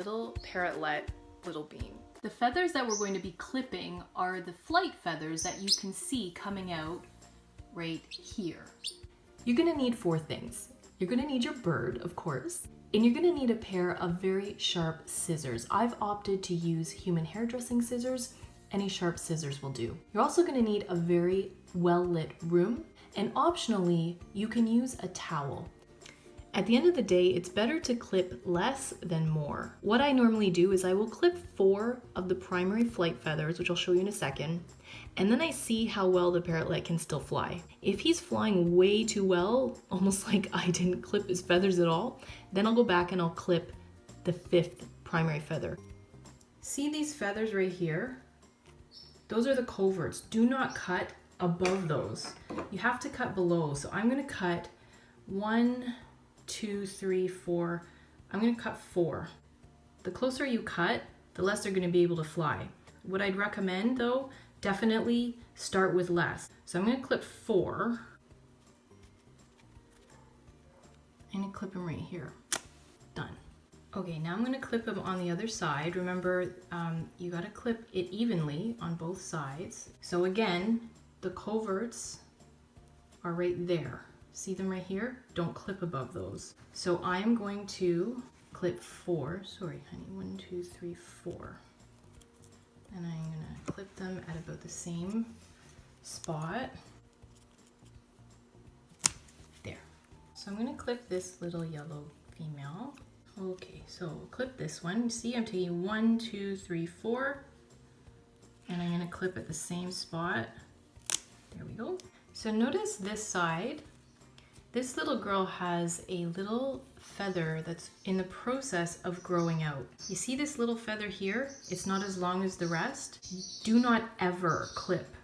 little parrotlet little bean. The feathers that we're going to be clipping are the flight feathers that you can see coming out right here. You're gonna need 4 things. You're gonna need your bird, of course, and you're gonna need a pair of very sharp scissors. I've opted to use human hairdressing scissors. Any sharp scissors will do. You're also gonna need a very well-lit room, and optionally, you can use a towel. At the end of the day, it's better to clip less than more. What I normally do is I will clip 4 of the primary flight feathers, which I'll show you in a second, and then I see how well the parrotlet can still fly. If he's flying way too well, almost like I didn't clip his feathers at all, then I'll go back and I'll clip the 5th primary feather. See these feathers right here? Those are the coverts. Do not cut above those. You have to cut below. So I'm gonna cut 1, 2, 3, 4. I'm gonna cut 4. The closer you cut, the less they're gonna be able to fly. What I'd recommend though, definitely start with less. So I'm gonna clip 4. I'm gonna clip them right here. Done. Okay, now I'm gonna clip them on the other side. Remember, you gotta clip it evenly on both sides. So again, the coverts are right there. See them right here? Don't clip above those. So I'm going to clip 4. Sorry, honey. 1, 2, 3, 4. And I'm gonna clip them at about the same spot. There. So I'm gonna clip this little yellow female. Okay, so we'll clip this one. See, I'm taking 1, 2, 3, 4. And I'm gonna clip at the same spot. There we go. So notice this side. This little girl has a little feather that's in the process of growing out. You see this little feather here? It's not as long as the rest. Do not ever clip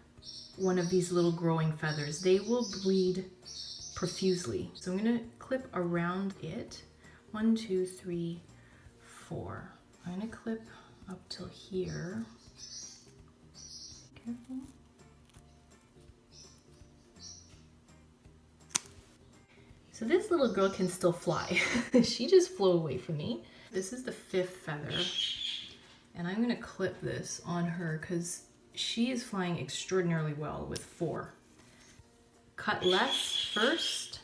one of these little growing feathers. They will bleed profusely. So I'm gonna clip around it. 1, 2, 3, 4. I'm gonna clip up till here. Careful. So this little girl can still fly. She just flew away from me. This is the 5th feather, and I'm gonna clip this on her because she is flying extraordinarily well with 4. Cut less first.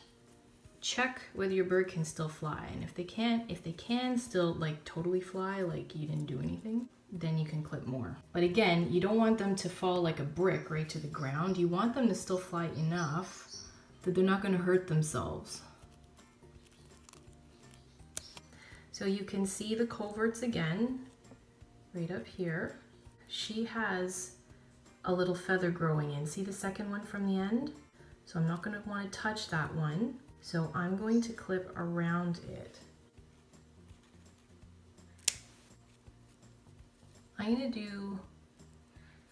Check whether your bird can still fly, and if they can still like totally fly, like you didn't do anything, then you can clip more. But again, you don't want them to fall like a brick right to the ground. You want them to still fly enough that they're not going to hurt themselves. So you can see the coverts again, right up here. She has a little feather growing in. See the second one from the end? So I'm not going to want to touch that one. So I'm going to clip around it. I'm going to do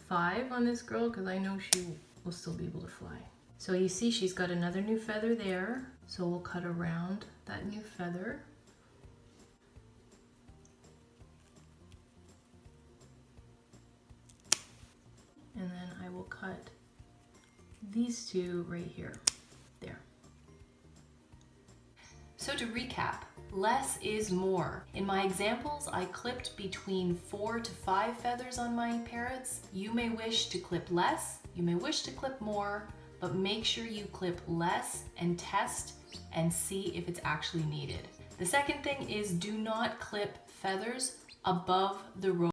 5 on this girl because I know she will still be able to fly. So you see she's got another new feather there. So we'll cut around that new feather. And then I will cut these 2 right here. There. So to recap, less is more. In my examples, I clipped between 4 to 5 feathers on my parrots. You may wish to clip less, you may wish to clip more, but make sure you clip less and test and see if it's actually needed. The second thing is do not clip feathers above the row.